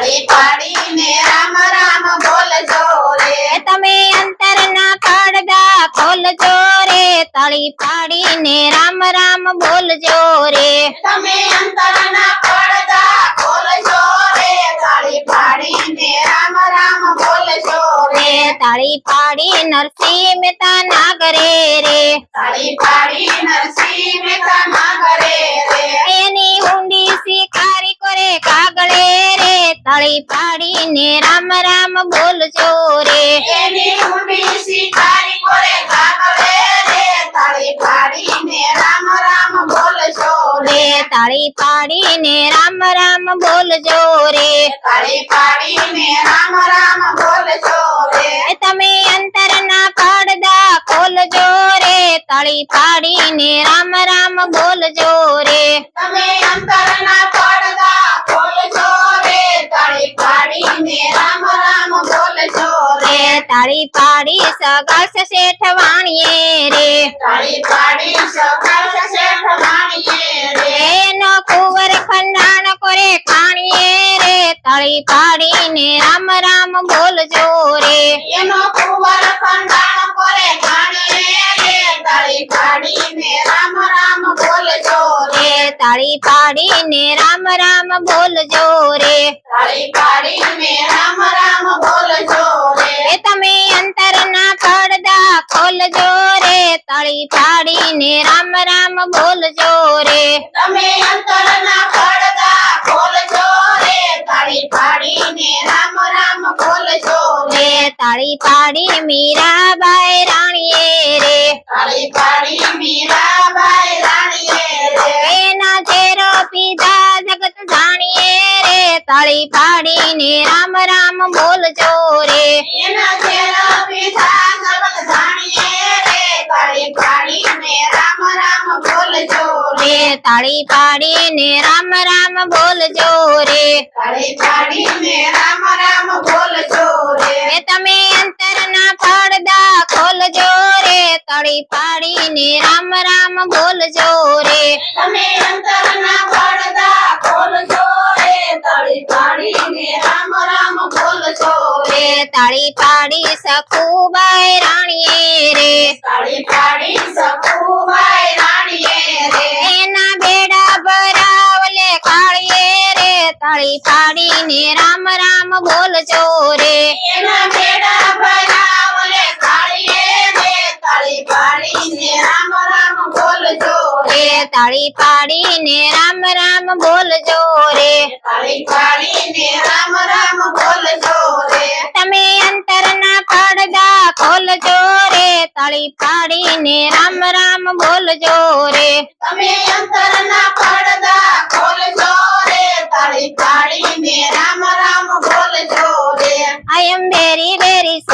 તાળી પાડીને રામ રામ બોલજો રે તમે અંતરના પડદા ખોલજો રે તાળી પાડીને રામ રામ બોલજો રે તમે અંતરના પડદા ખોલજો રે તાળી પાડીને રામ રામ બોલજો રે તાળી પાડી નરસિંહ મહેતા ના ઘરે રે તાળી પાડી નરસિંહ મહેતા ના ઘરે રે એની ઊંડી શિકારી કરે કાગળે રે તાળી પાડીને રામ રામ બોલજો રે એની ઊંડી શિકારી કરે કાગળે રે તાળી પાડીને રામ રામ બોલજો રે તાળી પાડીને રામ રામ બોલજો રે તાળી પાડીને રામ રામ બોલજો રે તમે અંતરના પડદા ખોલજો રે તાળી પાડીને રામ રામ બોલજો રે તમે અંતરના પડદા ખોલજો રે તાળી પાડીને રામ રામ બોલજો રે તાળી પાડી સગાસ શેઠ વાણીએ રે તાળી પાડી સકાશ શેઠ વાણીએ રે એનો કુંવર ખંડાણ કરે ખાણીએ રે તાળી પાડીને રામ રામ બોલજો રે એનો કુંવર ખંડાણ કરે ખાણીએ રે તાળી પાડીને રામ રામ બોલજો રે તાળી પાડીને રામ રામ બોલજો રે તાળી પાડીને રામ રામ બોલજો રે તમે અંતરના પડદા ખોલજો રે તાળી પાડીને રામ રામ બોલજો રે તમે અંતરના પડદા ખોલજો રે તાળી પાડીને રામ રામ બોલજો રે તાળી પાડી મીરાબાઈ રાણીએ રે તાળી પાડી મીરાબાઈ રાણીએ રે એના ઝેરો પીધા જગત જાણીએ રે તાળી પાડીને રામ રામ બોલજો રે એના ઘેરા પીધા જગત જાણીએ રે તાળી પાડીને રામ રામ બોલજો રે તાળી પાડીને રામ રામ બોલજો રે તાળી પાડીને રામ રામ બોલજો રે તમે અંતરના પડદા ખોલજો રે તાળી પાડીને રામ રામ બોલજો રે તમે અંતરના પડદા ખોલજો રે તાળી પાડીને રામ રામ બોલજો રે તાળી પાડી સખુબાઈ રાણીએ રે તાળી પાડી સખુબાઈ રાણીએ રે એના બેડા ભરાવલે કાળીએ રે તાળી પાડીને રામ રામ બોલજો રે એના બેડા ભરાવલે કાળીએ રે તાળી પાડીને રામ રામ બોલજો રે તાળી પાડીને રામ રામ બોલજો રે તાળી પાડીને રામ રામ બોલજો રે તમે અંતરના પડદા ખોલજો રે તાળી પાડીને રામ રામ બોલજો રે તમે અંતરના પડદા ખોલજો રે તાળી પાડીને રામ